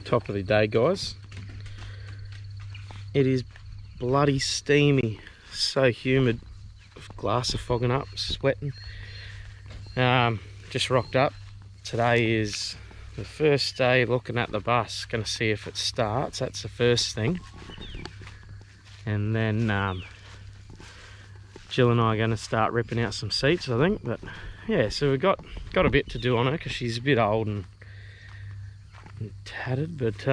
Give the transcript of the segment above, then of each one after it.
Top of the day, guys. It is bloody steamy, so humid. Glass are fogging up, sweating. Just rocked up. Today is the first day looking at the bus, gonna see if it starts. That's the first thing, and then Jill and I are going to start ripping out some seats, I think. But yeah, so we've got a bit to do on her because she's a bit old and tattered. But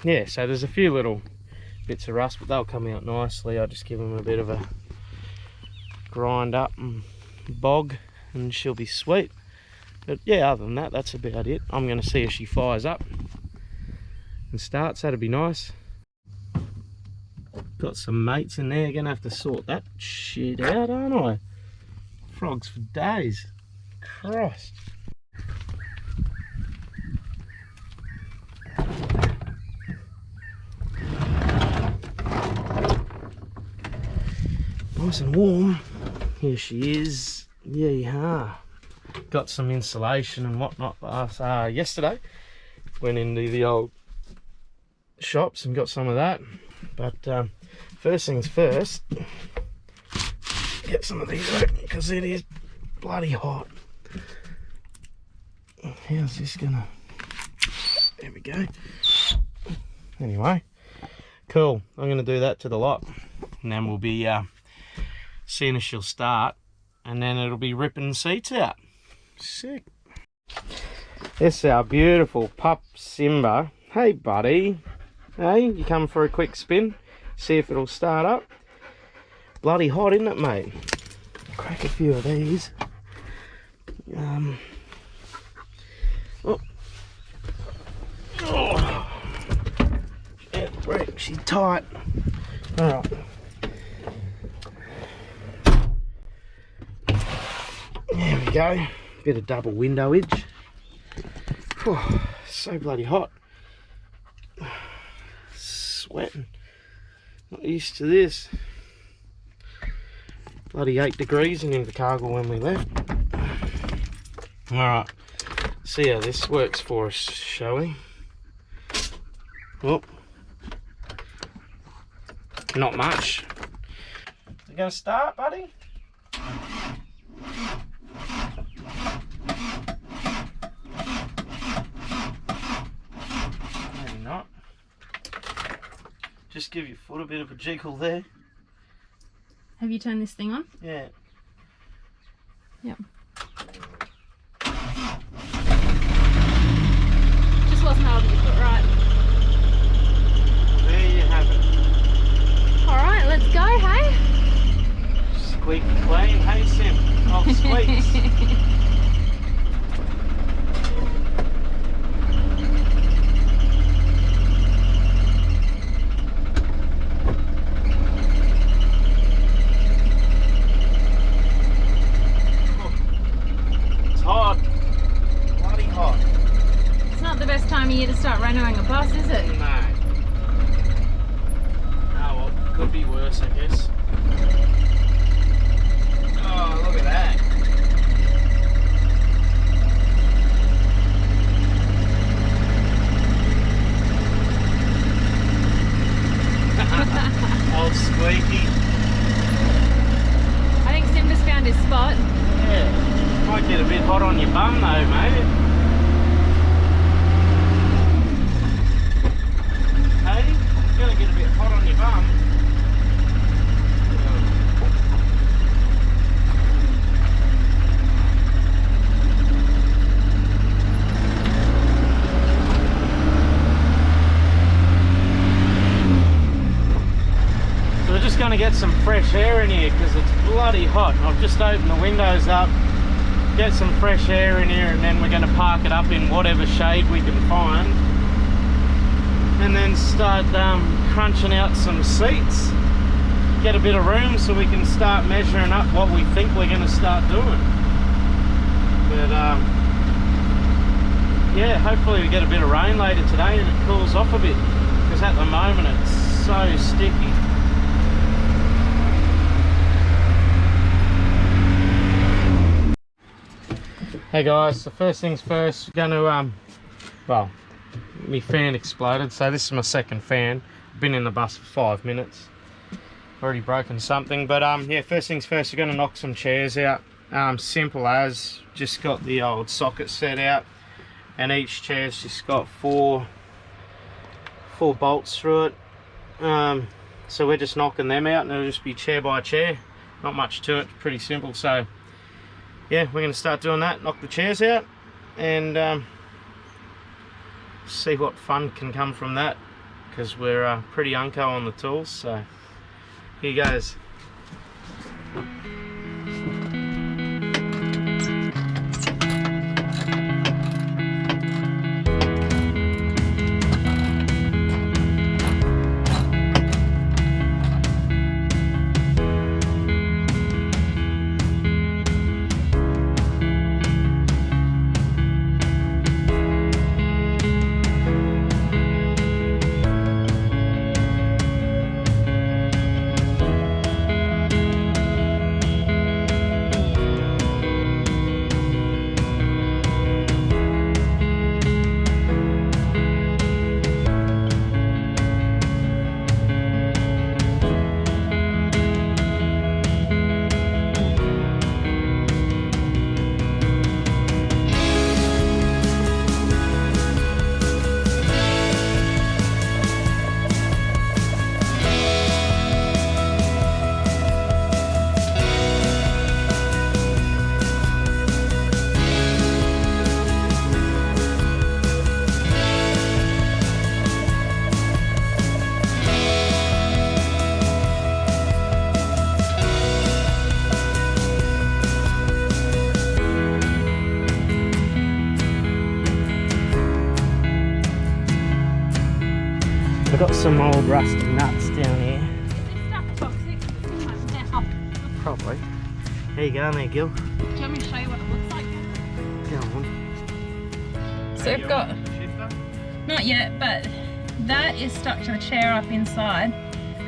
yeah, so there's a few little bits of rust, but they'll come out nicely. I just give them a bit of a grind up and bog and she'll be sweet. But yeah, other than that, that's about it. I'm going to see if she fires up and starts. That'd be nice. Got some mates in there, gonna have to sort that shit out, aren't I? Frogs for days. Christ. Nice and warm. Here she is. Yeah. Got some insulation and whatnot yesterday. Went into the old shops and got some of that. But first things first, get some of these out because it is bloody hot. How's this gonna... There we go. Anyway, cool. I'm gonna do that to the lot, and then we'll be seeing if she'll start, and then it'll be ripping the seats out. Sick. This is our beautiful pup Simba. Hey buddy. Hey, you come for a quick spin, see if it'll start up. Bloody hot, isn't it, mate? Crack a few of these. Oh. Yeah, right, she's tight. Alright. There we go. Bit of double windowage. Whew, so bloody hot. Sweating. Not used to this. Bloody 8 degrees in Invercargill when we left. Alright, see how this works for us, shall we? Well, not much. You gonna start, buddy? Maybe not. Just give your foot a bit of a jiggle there. Have you turned this thing on? Yeah. Yep. Just wasn't able to get it right. There you have it. Alright, let's go, hey? Squeaky clean, hey Sim. Oh, squeaks. Time of year to start renovating a bus, is it? No. Oh well, could be worse, I guess. Oh, look at that. Old squeaky. I think Simba's found his spot. Yeah. Might get a bit hot on your bum though, mate. Gonna get a bit hot on your bum. So we're just gonna get some fresh air in here because it's bloody hot. I've just opened the windows up, get some fresh air in here, and then we're gonna park it up in whatever shade we can find. And then start crunching out some seats, get a bit of room so we can start measuring up what we think we're going to start doing. But yeah, hopefully we get a bit of rain later today and it cools off a bit, because at the moment it's so sticky. Hey guys, so first things first, we're going to well, my fan exploded, so this is my second fan. Been in the bus for 5 minutes. Already broken something, but yeah, first things first, we're gonna knock some chairs out. Simple as, just got the old socket set out, and each chair's just got four bolts through it. So we're just knocking them out, and it'll just be chair by chair. Not much to it, pretty simple. So yeah, we're gonna start doing that, knock the chairs out, and see what fun can come from that, because we're pretty unco on the tools. So here goes. I've got some old rusty nuts down here. Is this stuff toxic? It's in my mouth. Probably. There you go, there, Gil. Do you want me to show you what it looks like? Go on. So we've got, not yet, but that is stuck to the chair up inside,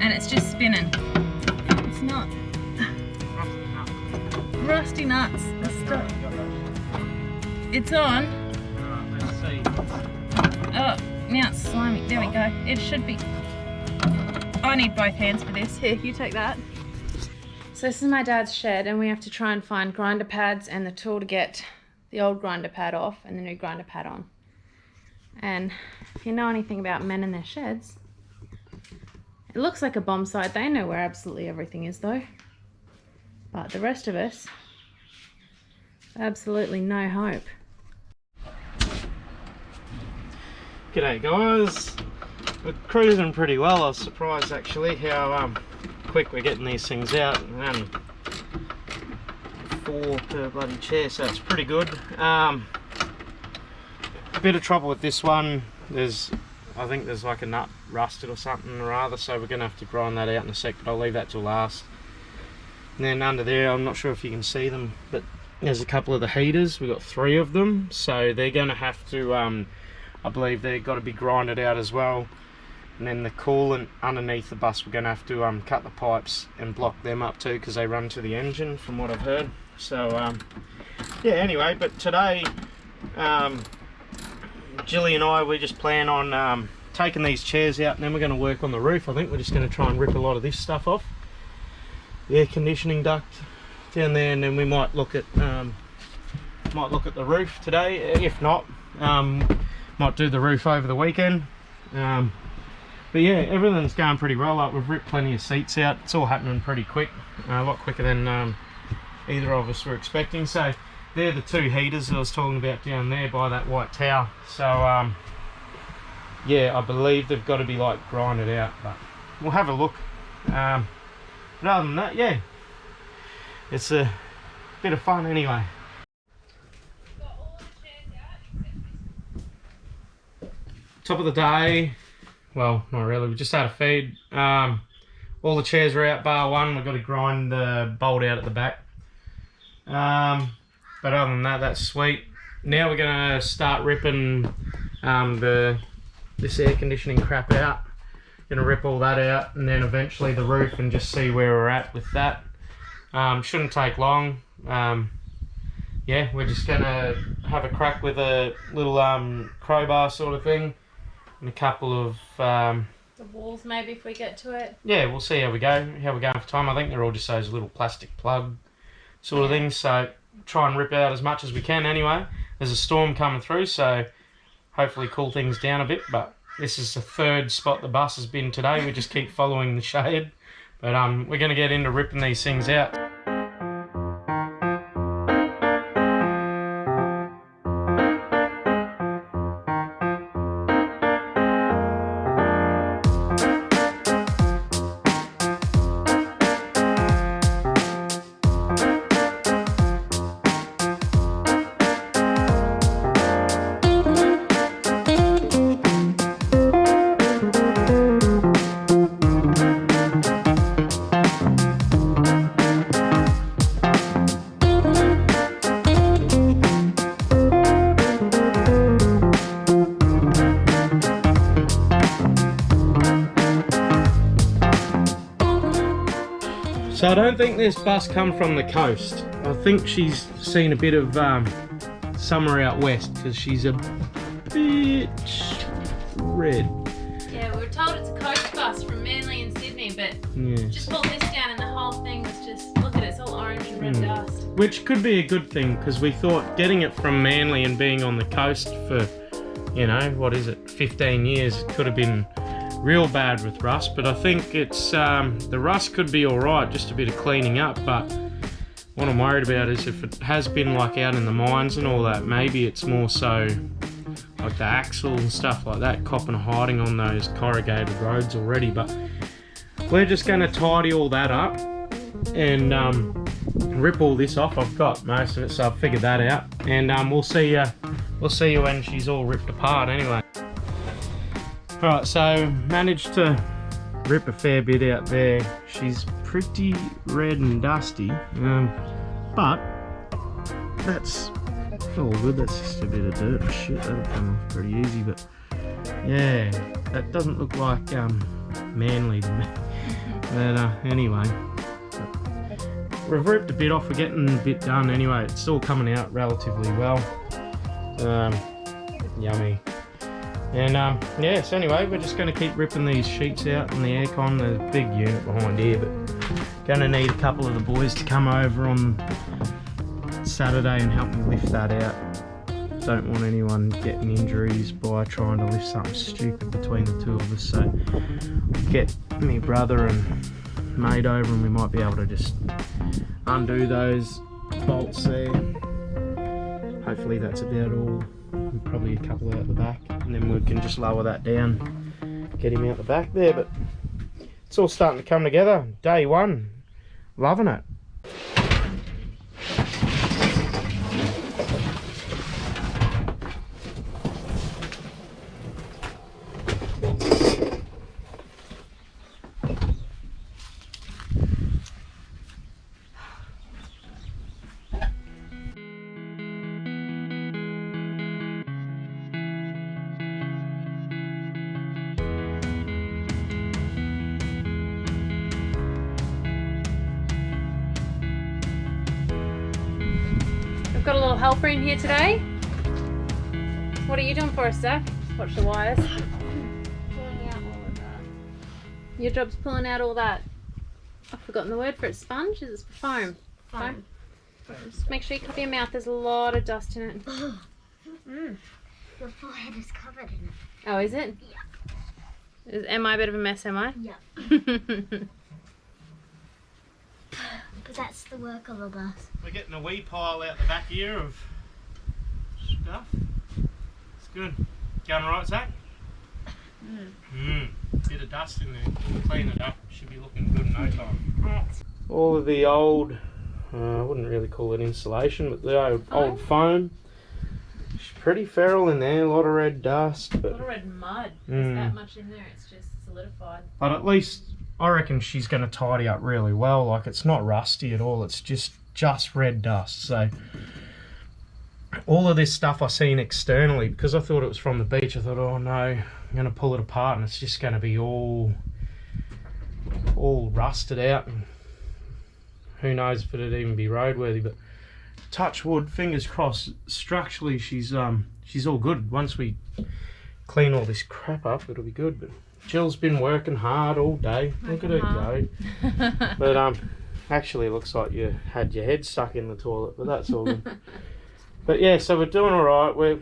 and it's just spinning. It's not. Rusty nuts. It's stuck. It's on. Let's see. Oh, now it's slimy. There we go. It should be. I need both hands for this. Here, you take that. So this is my dad's shed, and we have to try and find grinder pads and the tool to get the old grinder pad off and the new grinder pad on. And if you know anything about men and their sheds, it looks like a bomb site. They know where absolutely everything is though. But the rest of us, absolutely no hope. G'day guys. We're cruising pretty well. I was surprised actually how quick we're getting these things out. Only 4 per bloody chair, so it's pretty good. A bit of trouble with this one. I think there's like a nut rusted or something or other, so we're gonna have to grind that out in a sec, but I'll leave that till last. And then under there, I'm not sure if you can see them, but there's a couple of the heaters. We've got 3 of them, so they're gonna have to I believe they've got to be grinded out as well. And then the coolant underneath the bus, we're going to have to cut the pipes and block them up too, because they run to the engine from what I've heard. So yeah, anyway, but today Gillian and I, we just plan on taking these chairs out, and then we're going to work on the roof. I think we're just going to try and rip a lot of this stuff off. The air conditioning duct down there, and then we might look at the roof today. If not, might do the roof over the weekend. But yeah, everything's going pretty well. Like, we've ripped plenty of seats out. It's all happening pretty quick, a lot quicker than either of us were expecting. So they're the 2 heaters that I was talking about down there by that white tower. So yeah, I believe they've got to be like grinded out, but we'll have a look. But other than that, yeah, it's a bit of fun anyway. Top of the day, well, not really, we just had a feed. All the chairs are out bar one. We've got to grind the bolt out at the back, but other than that, that's sweet. Now we're going to start ripping this air conditioning crap out. Going to rip all that out, and then eventually the roof, and just see where we're at with that. Shouldn't take long. yeah, we're just gonna have a crack with a little crowbar sort of thing, and a couple of the walls maybe if we get to it. yeah, we'll see how we go, how we're going for time. I think they're all just those little plastic plug sort of things, so try and rip out as much as we can anyway. There's a storm coming through, so hopefully cool things down a bit, but this is the third spot the bus has been today. We just keep following the shade, but we're going to get into ripping these things out. So I don't think this bus come from the coast. I think she's seen a bit of summer out west because she's a bit red. Yeah, we were told it's a coast bus from Manly and Sydney, but just pulled this down and the whole thing was just, look at it, it's all orange and red dust. Which could be a good thing because we thought getting it from Manly and being on the coast for, you know, what is it, 15 years, it could have been real bad with rust, but I think it's the rust could be alright, just a bit of cleaning up, but what I'm worried about is if it has been like out in the mines and all that, maybe it's more so like the axle and stuff like that, copping and hiding on those corrugated roads already. But we're just going to tidy all that up and rip all this off. I've got most of it, so I've figured that out, and we'll see you when she's all ripped apart anyway. Alright, so managed to rip a fair bit out there. She's pretty red and dusty, but that's all good. That's just a bit of dirt and shit. That'll come off pretty easy, but yeah, that doesn't look like Manly to me. But anyway, we've ripped a bit off. We're getting a bit done anyway. It's still coming out relatively well. Yummy. And yeah, so anyway, we're just going to keep ripping these sheets out and the aircon. There's a big unit behind here, but going to need a couple of the boys to come over on Saturday and help me lift that out. Don't want anyone getting injuries by trying to lift something stupid between the two of us, so get me brother and mate over and we might be able to just undo those bolts there. Hopefully that's about all. Probably a couple out the back, and then we can just lower that down, get him out the back there. But it's all starting to come together. Day one, loving it. Got a little helper in here today. What are you doing for us, Zach? Watch the wires. Pulling out all of that. Your job's pulling out all that. I've forgotten the word for it. Sponge? Is it foam? Foam. Make sure you cover your mouth. There's a lot of dust in it. Your forehead is covered in it. Oh, is it? Yeah. Am I a bit of a mess, am I? Yeah. But that's the work of a bus. We're getting a wee pile out the back here of stuff. It's good. Going alright, Zach? Bit of dust in there. We'll clean it up. Should be looking good in no time. Thanks. All of the old, I wouldn't really call it insulation, but the old foam. It's pretty feral in there. A lot of red dust. A But, lot of red mud. There's that much in there. It's just solidified. but at least I reckon she's going to tidy up really well. Like, it's not rusty at all. It's just red dust. So all of this stuff I seen externally, because I thought it was from the beach, I thought, oh no, I'm going to pull it apart and it's just going to be all rusted out, and who knows if it'd even be roadworthy. But touch wood, fingers crossed, structurally she's all good. Once we clean all this crap up, it'll be good. But Jill's been working hard all day. Look at her go. But actually it looks like you had your head stuck in the toilet, but that's all good. But yeah, so we're doing all right. We're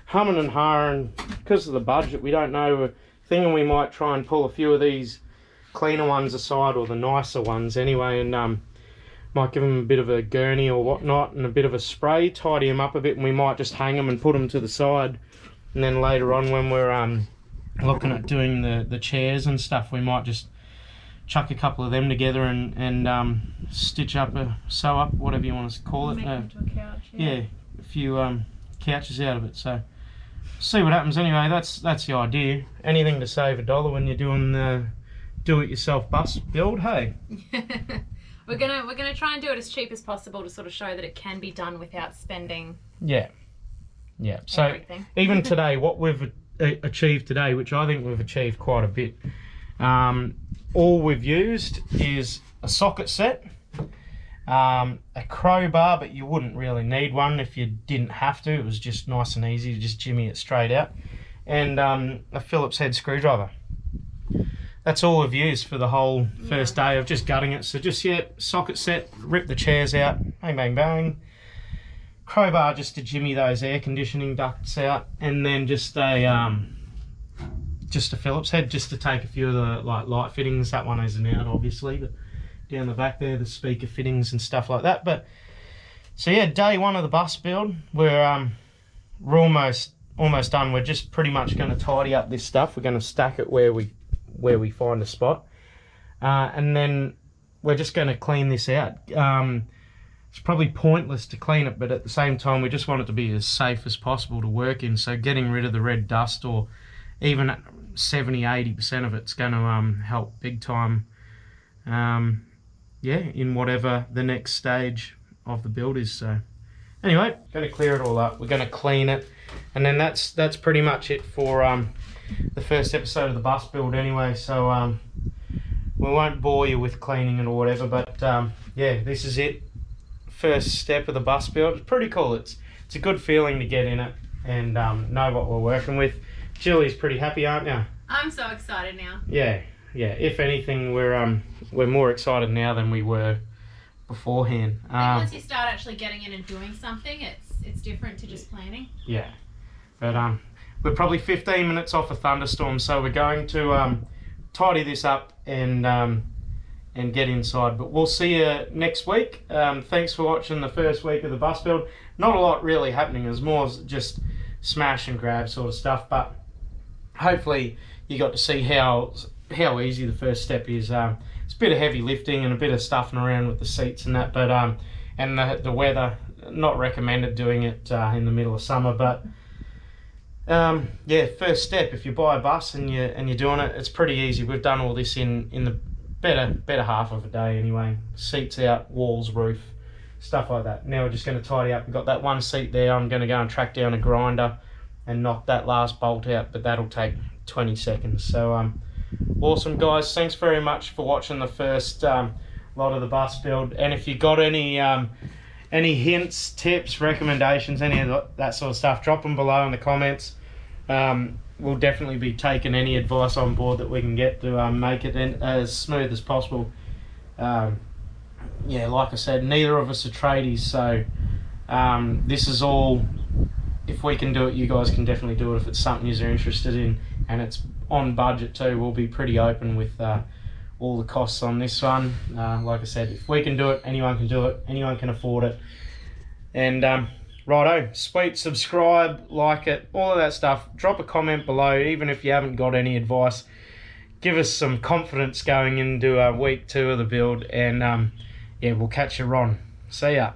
humming and hawing because of the budget. We don't know. We're thinking we might try and pull a few of these cleaner ones aside, or the nicer ones anyway, and might give them a bit of a gurney or whatnot and a bit of a spray, tidy them up a bit, and we might just hang them and put them to the side. And then later on, when we're looking at doing the chairs and stuff, we might just chuck a couple of them together and stitch up, sew up, whatever you want to call it. Make it into a couch. Yeah, a few couches out of it. So see what happens. Anyway, that's the idea. Anything to save $1 when you're doing the do-it-yourself bus build. Hey. We're gonna try and do it as cheap as possible to sort of show that it can be done without spending. Yeah. So everything. Even today, what we've achieved today, which I think we've achieved quite a bit. All we've used is a socket set, a crowbar, but you wouldn't really need one if you didn't have to. It was just nice and easy to just jimmy it straight out, and a Phillips head screwdriver. That's all we've used for the whole first day of just gutting it. So just, socket set, rip the chairs out, bang, bang, bang. Crowbar just to jimmy those air conditioning ducts out, and then just a Phillips head just to take a few of the light fittings. That one isn't out obviously, but down the back there, the speaker fittings and stuff like that. But so yeah, day one of the bus build, we're almost done. We're just pretty much going to tidy up this stuff. We're going to stack it where we find a spot, and then we're just going to clean this out. It's probably pointless to clean it, but at the same time we just want it to be as safe as possible to work in. So getting rid of the red dust, or even 70-80% of it's going to help big time, in whatever the next stage of the build is. So anyway, going to clear it all up, we're going to clean it, and then that's pretty much it for the first episode of the bus build anyway. So we won't bore you with cleaning it or whatever, but this is it. First step of the bus build. It's pretty cool. It's a good feeling to get in it and know what we're working with. Jillie's pretty happy, aren't you? I'm so excited now. Yeah. If anything, we're more excited now than we were beforehand. Once you start actually getting in and doing something, it's different to just planning. Yeah, but we're probably 15 minutes off a thunderstorm, so we're going to tidy this up and get inside. But we'll see you next week. Thanks for watching the first week of the bus build. Not a lot really happening. It's more just smash and grab sort of stuff, but hopefully you got to see how easy the first step is. It's a bit of heavy lifting and a bit of stuffing around with the seats and that, but and the weather, not recommended doing it in the middle of summer. But first step, if you buy a bus and you're doing it, it's pretty easy. We've done all this in the better half of a day anyway. Seats out, walls, roof, stuff like that. Now we're just going to tidy up. We've got that one seat there. I'm going to go and track down a grinder and knock that last bolt out, but that'll take 20 seconds. So awesome guys, thanks very much for watching the first lot of the bus build. And if you got any hints, tips, recommendations, any of that sort of stuff, drop them below in the comments. We'll definitely be taking any advice on board that we can get to make it as smooth as possible. Like I said, neither of us are tradies, so this is all, if we can do it, you guys can definitely do it if it's something you're interested in, and it's on budget too. We'll be pretty open with all the costs on this one. Like I said, if we can do it, anyone can do it, anyone can afford it. And righto, sweet, subscribe, like it, all of that stuff. Drop a comment below, even if you haven't got any advice. Give us some confidence going into week 2 of the build, and we'll catch you on. See ya.